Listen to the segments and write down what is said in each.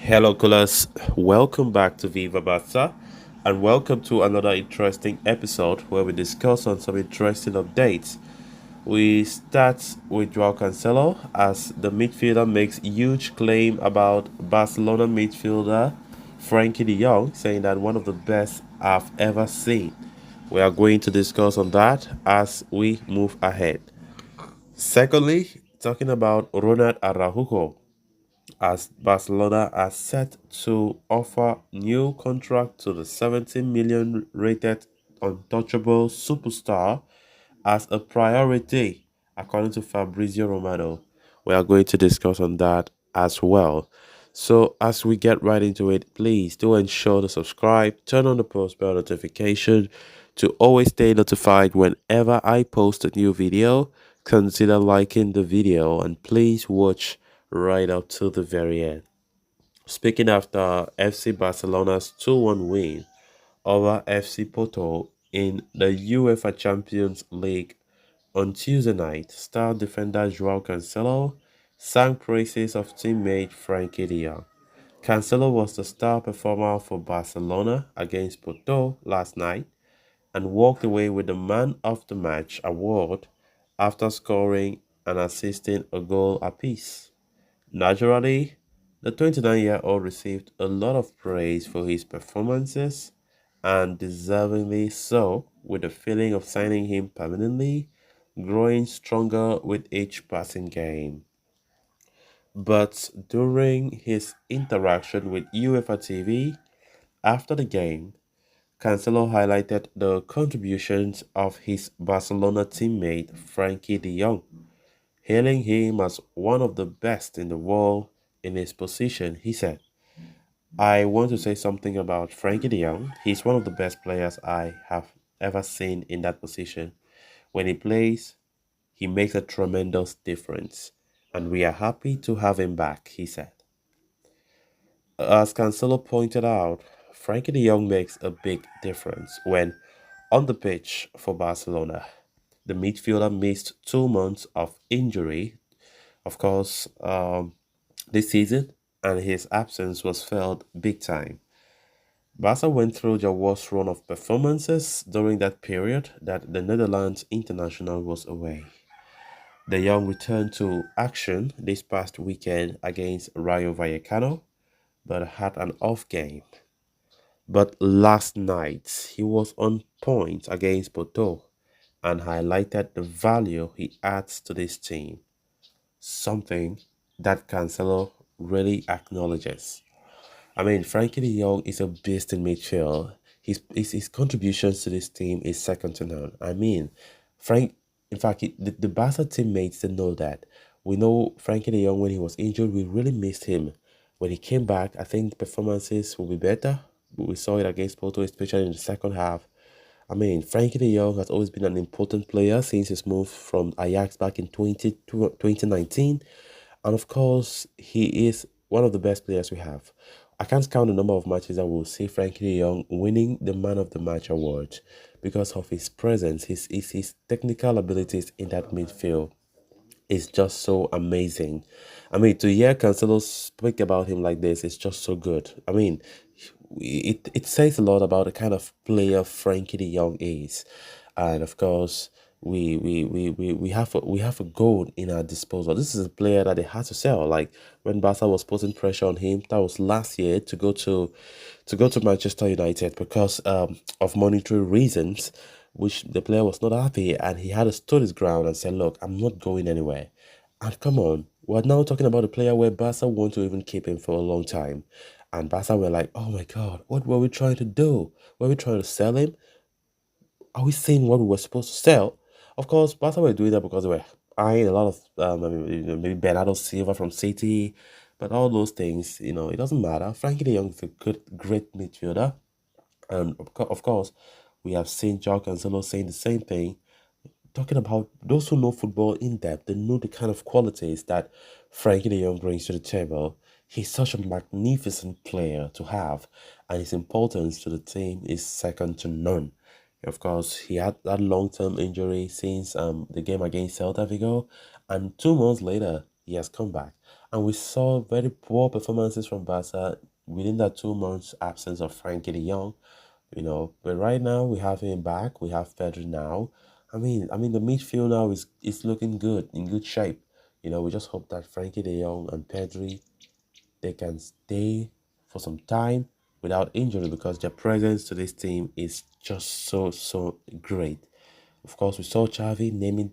Hello, Coolers. Welcome back to Viva Barca, and welcome to another interesting episode where we discuss on some interesting updates. We start with Joao Cancelo as the midfielder makes huge claim about Barcelona midfielder Frankie De Jong, saying that one of the best I've ever seen. We are going to discuss on that as we move ahead. Secondly, talking about Ronald Araujo as Barcelona are set to offer new contract to the 70 million rated untouchable superstar as a priority, according to Fabrizio Romano. We are going to discuss on that as well. So as we get right into it, please do ensure to subscribe, turn on the post bell notification to always stay notified whenever I post a new video. Consider liking the video and please watch right up to the very end. Speaking after FC Barcelona's 2-1 win over FC Porto in the UEFA Champions League on Tuesday night, star defender Joao Cancelo sang praises of teammate Frankie de Jong. Cancelo was the star performer for Barcelona against Porto last night and walked away with the Man of the Match award after scoring and assisting a goal apiece. Naturally, the 29-year-old received a lot of praise for his performances, and deservingly so, with the feeling of signing him permanently growing stronger with each passing game. But during his interaction with UEFA TV after the game, Cancelo highlighted the contributions of his Barcelona teammate Frankie de Jong, hailing him as one of the best in the world in his position. He said, I want to say something about Frankie de Jong. He's one of the best players I have ever seen in that position. When he plays, he makes a tremendous difference, and we are happy to have him back, he said. As Cancelo pointed out, Frankie de Jong makes a big difference when on the pitch for Barcelona. The midfielder missed 2 months of injury, of course, this season, and his absence was felt big time. Barca went through their worst run of performances during that period that the Netherlands international was away. The young returned to action this past weekend against Rayo Vallecano, but had an off game. But last night, he was on point against Porto and highlighted the value he adds to this team, something that Cancelo really acknowledges. I mean, Frankie de Jong is a beast in midfield. His contributions to this team is second to none. I mean, Frank, in fact, the Barca teammates they know that. We know Frankie de Jong when he was injured, we really missed him. When he came back, I think performances will be better. We saw it against Porto, especially in the second half. I mean, Frankie de Jong has always been an important player since his move from Ajax back in 2019. And of course, he is one of the best players we have. I can't count the number of matches that we'll see Frankie de Jong winning the Man of the Match award because of his presence, his technical abilities in that midfield is just so amazing. I mean, to hear Cancelo speak about him like this is just so good. I mean, it says a lot about the kind of player Frankie de Jong is, and of course, we have a goal in our disposal. This is a player that they had to sell. Like when Barca was putting pressure on him, that was last year to go to Manchester United because of monetary reasons, which the player was not happy, and he had to stood his ground and said, "Look, I'm not going anywhere." And come on, we're now talking about a player where Barca want to even keep him for a long time. And Barca were like, oh my God, what were we trying to do? Were we trying to sell him? Are we saying what we were supposed to sell? Of course, Barca were doing that because they were eyeing a lot of I mean, maybe Bernardo Silva from City, but all those things, it doesn't matter. Frankie De Jong is a good, great midfielder, and of course, we have seen Joao Cancelo saying the same thing. Talking about those who know football in depth, they know the kind of qualities that Frankie De Jong brings to the table. He's such a magnificent player to have, and his importance to the team is second to none. Of course, he had that long-term injury since the game against Celta Vigo, and 2 months later, he has come back. And we saw very poor performances from Barca within that 2 months absence of Frankie De Jong. But right now we have him back. We have Pedri now. I mean the midfield now is looking good, in good shape. We just hope that Frankie De Jong and Pedri, they can stay for some time without injury, because their presence to this team is just so great. Of course, we saw Xavi naming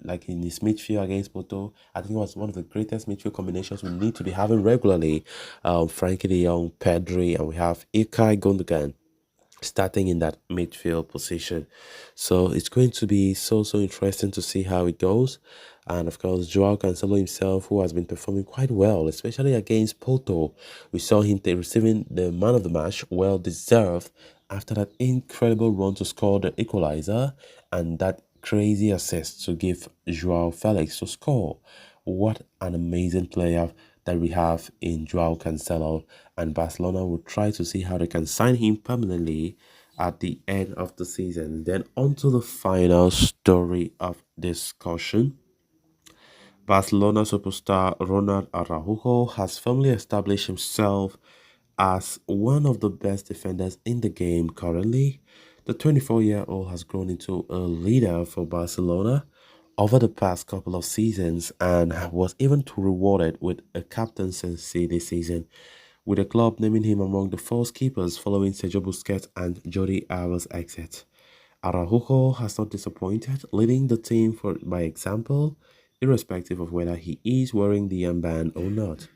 like in his midfield against Porto. I think it was one of the greatest midfield combinations we need to be having regularly. Frankie De Jong, Pedri, and we have Ilkay Gundogan starting in that midfield position. So it's going to be so interesting to see how it goes. And of course, Joao Cancelo himself, who has been performing quite well, especially against Porto. We saw him receiving the man of the match, well deserved, after that incredible run to score the equalizer and that crazy assist to give Joao Felix to score. What an amazing player that we have in Joao Cancelo, and Barcelona will try to see how they can sign him permanently at the end of the season. Then on to the final story of discussion. Barcelona superstar Ronald Araujo has firmly established himself as one of the best defenders in the game currently. The 24-year-old has grown into a leader for Barcelona over the past couple of seasons and was even rewarded with a captaincy this season, with the club naming him among the first keepers following Sergio Busquets and Jordi Alba's exit. Araujo has not disappointed, leading the team by example, irrespective of whether he is wearing the armband or not,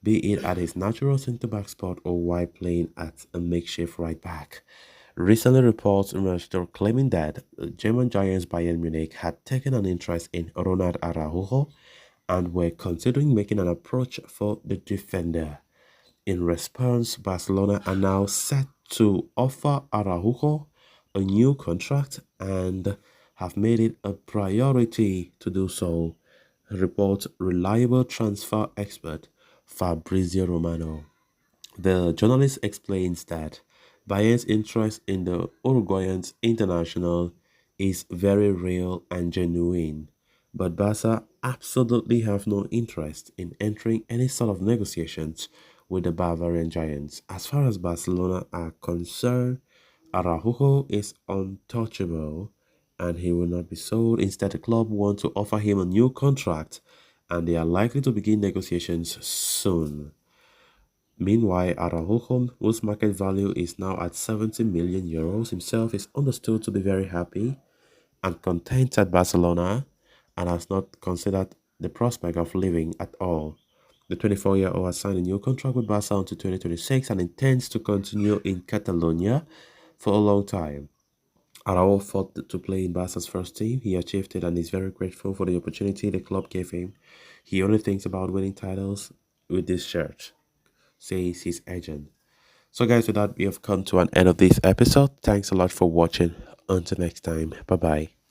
be it at his natural centre-back spot or while playing at a makeshift right-back. Recently, reports emerged claiming that German giants Bayern Munich had taken an interest in Ronald Araujo and were considering making an approach for the defender. In response, Barcelona are now set to offer Araujo a new contract and have made it a priority to do so, reports reliable transfer expert Fabrizio Romano. The journalist explains that Bayern's interest in the Uruguayan's international is very real and genuine, but Barca absolutely have no interest in entering any sort of negotiations with the Bavarian Giants. As far as Barcelona are concerned, Araujo is untouchable and he will not be sold. Instead, the club want to offer him a new contract and they are likely to begin negotiations soon. Meanwhile, Araujo, whose market value is now at 70 million euros, himself is understood to be very happy and content at Barcelona and has not considered the prospect of leaving at all. The 24-year-old has signed a new contract with Barca until 2026 and intends to continue in Catalonia for a long time. Araujo fought to play in Barca's first team. He achieved it and is very grateful for the opportunity the club gave him. He only thinks about winning titles with this shirt, says his agent. So guys, with that, we have come to an end of this episode. Thanks a lot for watching. Until next time, bye bye.